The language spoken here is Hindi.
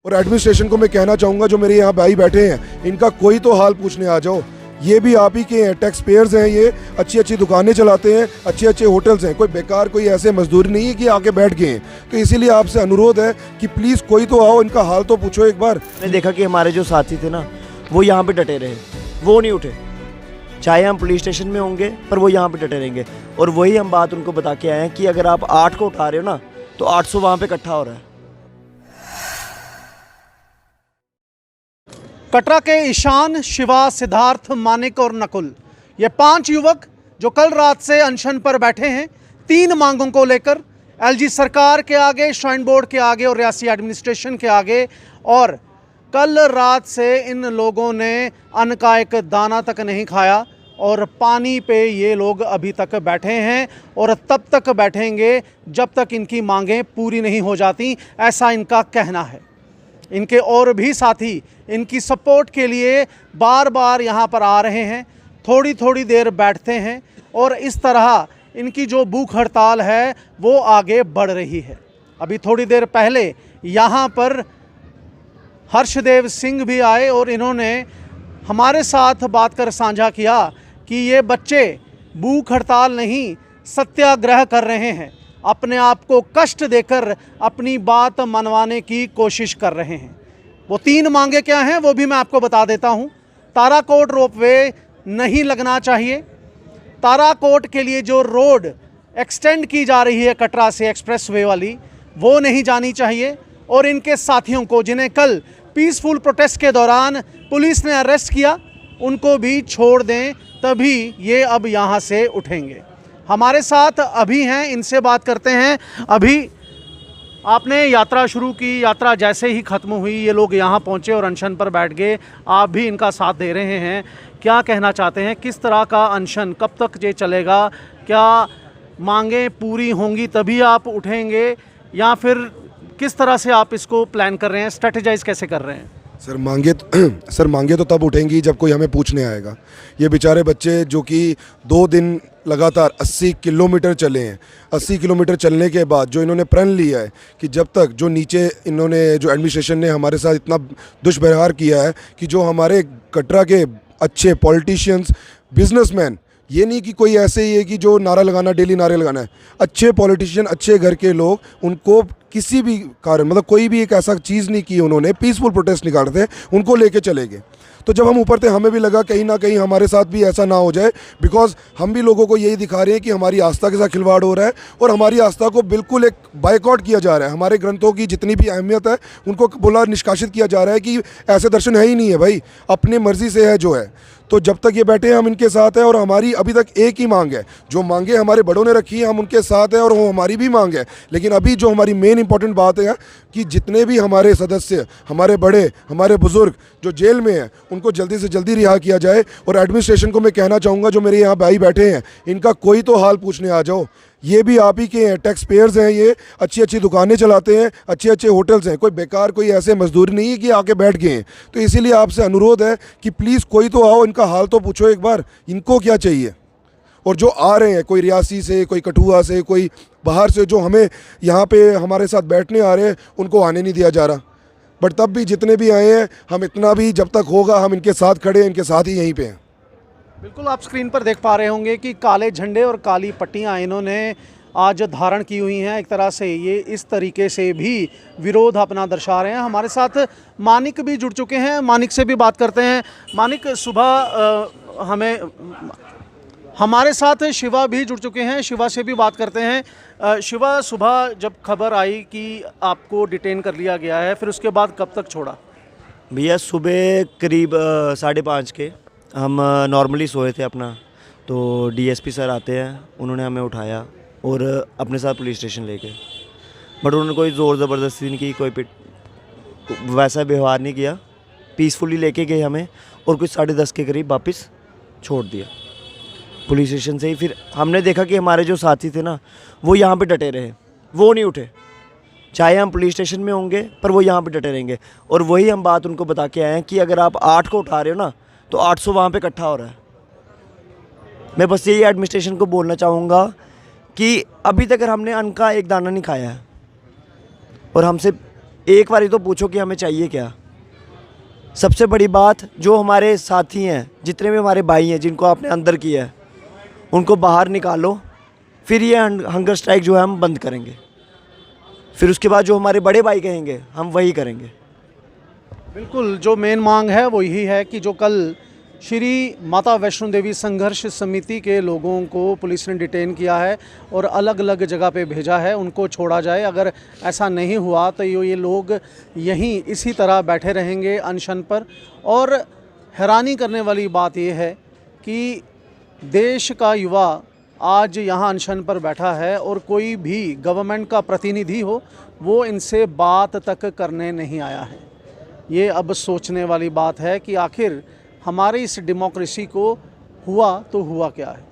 और एडमिनिस्ट्रेशन को मैं कहना चाहूँगा, जो मेरे यहाँ भाई बैठे हैं, इनका कोई तो हाल पूछने आ जाओ। ये भी आप ही के हैं, टैक्स पेयर्स हैं, ये अच्छी अच्छी दुकानें चलाते हैं, अच्छे अच्छे होटल्स हैं, कोई बेकार कोई ऐसे मजदूर नहीं है कि आके बैठ गए हैं। तो इसीलिए आपसे अनुरोध है कि प्लीज़ कोई तो आओ, इनका हाल तो पूछो एक बार। मैंने देखा कि हमारे जो साथी थे ना, वो यहाँ पे डटे रहे, वो नहीं उठे। चाहे हम पुलिस स्टेशन में होंगे पर वो यहाँ पे डटे रहेंगे। और वही हम बात उनको बता के आए हैं कि अगर आप 8 को उठा रहे हो ना, तो 800 वहाँ पे इकट्ठा हो रहा है। कटरा के ईशान, शिवा, सिद्धार्थ, मानिक और नकुल, ये 5 युवक जो कल रात से अनशन पर बैठे हैं 3 मांगों को लेकर, एलजी सरकार के आगे, श्राइन बोर्ड के आगे और रियासी एडमिनिस्ट्रेशन के आगे। और कल रात से इन लोगों ने अन्न का एक दाना तक नहीं खाया और पानी पे ये लोग अभी तक बैठे हैं और तब तक बैठेंगे जब तक इनकी मांगें पूरी नहीं हो जाती, ऐसा इनका कहना है। इनके और भी साथी इनकी सपोर्ट के लिए बार बार यहाँ पर आ रहे हैं, थोड़ी थोड़ी देर बैठते हैं और इस तरह इनकी जो भूख हड़ताल है वो आगे बढ़ रही है। अभी थोड़ी देर पहले यहाँ पर हर्षदेव सिंह भी आए और इन्होंने हमारे साथ बात कर साझा किया कि ये बच्चे भूख हड़ताल नहीं, सत्याग्रह कर रहे हैं, अपने आप को कष्ट देकर अपनी बात मनवाने की कोशिश कर रहे हैं। वो 3 मांगे क्या हैं वो भी मैं आपको बता देता हूं। ताराकोट रोपवे नहीं लगना चाहिए। ताराकोट के लिए जो रोड एक्सटेंड की जा रही है कटरा से एक्सप्रेसवे वाली, वो नहीं जानी चाहिए। और इनके साथियों को, जिन्हें कल पीसफुल प्रोटेस्ट के दौरान पुलिस ने अरेस्ट किया, उनको भी छोड़ दें, तभी ये अब यहाँ से उठेंगे। हमारे साथ अभी हैं, इनसे बात करते हैं। अभी आपने यात्रा शुरू की, यात्रा जैसे ही ख़त्म हुई ये लोग यहाँ पहुँचे और अनशन पर बैठ गए, आप भी इनका साथ दे रहे हैं। क्या कहना चाहते हैं, किस तरह का अनशन, कब तक ये चलेगा? क्या मांगें पूरी होंगी तभी आप उठेंगे, या फिर किस तरह से आप इसको प्लान कर रहे हैं, स्ट्रेटेजाइज कैसे कर रहे हैं? सर मांगे तो तब उठेंगी जब कोई हमें पूछने आएगा। ये बेचारे बच्चे जो कि 2 दिन लगातार 80 किलोमीटर चले हैं, 80 किलोमीटर चलने के बाद जो इन्होंने प्रण लिया है कि जब तक जो नीचे इन्होंने, जो एडमिनिस्ट्रेशन ने हमारे साथ इतना दुष्व्यवहार किया है कि जो हमारे कटरा के अच्छे पॉलिटिशियंस, बिजनेसमैन, ये नहीं कि कोई ऐसे ही है कि जो नारा लगाना, डेली नारे लगाना है, अच्छे पॉलिटिशियन, अच्छे घर के लोग, उनको किसी भी कारण, मतलब कोई भी एक ऐसा चीज़ नहीं की उन्होंने, पीसफुल प्रोटेस्ट निकालते थे, उनको लेके चले गए। तो जब हम ऊपर थे हमें भी लगा कहीं ना कहीं हमारे साथ भी ऐसा ना हो जाए, बिकॉज हम भी लोगों को यही दिखा रहे हैं कि हमारी आस्था के साथ खिलवाड़ हो रहा है और हमारी आस्था को बिल्कुल एक बायकॉट किया जा रहा है। हमारे ग्रंथों की जितनी भी अहमियत है उनको बोला, निष्कासित किया जा रहा है कि ऐसे दर्शन है ही नहीं है भाई, अपनी मर्जी से है जो है। तो जब तक ये बैठे हैं हम इनके साथ हैं और हमारी अभी तक एक ही मांग है, जो मांगे हमारे बड़ों ने रखी है हम उनके साथ हैं और वो हमारी भी मांग है। लेकिन अभी जो हमारी मेन इंपॉर्टेंट बात है कि जितने भी हमारे सदस्य, हमारे बड़े, हमारे बुजुर्ग जो जेल में हैं, उनको जल्दी से जल्दी रिहा किया जाए। और एडमिनिस्ट्रेशन को मैं कहना चाहूँगा, जो मेरे यहाँ भाई बैठे हैं, इनका कोई तो हाल पूछने आ जाओ। ये भी आप ही के हैं, टैक्स पेयर्स हैं, ये अच्छी अच्छी दुकानें चलाते हैं, अच्छे अच्छे होटल्स हैं, कोई बेकार कोई ऐसे मजदूर नहीं है कि आके बैठ गए हैं। तो इसीलिए आपसे अनुरोध है कि प्लीज़ कोई तो आओ, इनका हाल तो पूछो एक बार, इनको क्या चाहिए। और जो आ रहे हैं, कोई रियासी से, कोई कठुआ से, कोई बाहर से, जो हमें यहाँ पे हमारे साथ बैठने आ रहे हैं, उनको आने नहीं दिया जा रहा। बट तब भी जितने भी आए हैं, हम इतना भी जब तक होगा हम इनके साथ खड़े हैं, इनके साथ ही यहीं पे हैं। बिल्कुल, आप स्क्रीन पर देख पा रहे होंगे कि काले झंडे और काली पट्टियां इन्होंने आज धारण की हुई हैं। एक तरह से ये इस तरीके से भी विरोध अपना दर्शा रहे हैं। हमारे साथ मानिक भी जुड़ चुके हैं, मानिक से भी बात करते हैं। मानिक, सुबह हमारे साथ शिवा भी जुड़ चुके हैं, शिवा से भी बात करते हैं। शिवा, सुबह जब खबर आई कि आपको डिटेन कर लिया गया है, फिर उसके बाद कब तक छोड़ा? भैया सुबह करीब 5:30 के हम नॉर्मली सोए थे अपना, तो डीएसपी सर आते हैं, उन्होंने हमें उठाया और अपने साथ पुलिस स्टेशन ले गए। बट उन्होंने कोई ज़ोर ज़बरदस्ती नहीं की, कोई वैसा व्यवहार नहीं किया, पीसफुली लेके गए हमें और कुछ 10:30 के करीब वापस छोड़ दिया पुलिस स्टेशन से ही। फिर हमने देखा कि हमारे जो साथी थे ना, वो यहाँ पे डटे रहे, वो नहीं उठे। चाहे हम पुलिस स्टेशन में होंगे पर वो यहाँ पे डटे रहेंगे। और वही हम बात उनको बता के आए हैं कि अगर आप 8 को उठा रहे हो ना, तो 800 वहाँ पे इकट्ठा हो रहा है। मैं बस यही एडमिनिस्ट्रेशन को बोलना चाहूँगा कि अभी तक हमने अन्न का एक दाना नहीं खाया है और हमसे एक बारी तो पूछो कि हमें चाहिए क्या। सबसे बड़ी बात, जो हमारे साथी हैं, जितने भी हमारे भाई हैं जिनको आपने अंदर किया है, उनको बाहर निकालो, फिर ये हंगर स्ट्राइक जो है हम बंद करेंगे। फिर उसके बाद जो हमारे बड़े भाई कहेंगे हम वही करेंगे। बिल्कुल, जो मेन मांग है वो यही है कि जो कल श्री माता वैष्णो देवी संघर्ष समिति के लोगों को पुलिस ने डिटेन किया है और अलग अलग जगह पे भेजा है, उनको छोड़ा जाए। अगर ऐसा नहीं हुआ तो ये लोग यहीं इसी तरह बैठे रहेंगे अनशन पर। और हैरानी करने वाली बात ये है कि देश का युवा आज यहाँ अनशन पर बैठा है और कोई भी गवर्नमेंट का प्रतिनिधि हो वो इनसे बात तक करने नहीं आया है। ये अब सोचने वाली बात है कि आखिर हमारी इस डेमोक्रेसी को हुआ तो हुआ क्या है।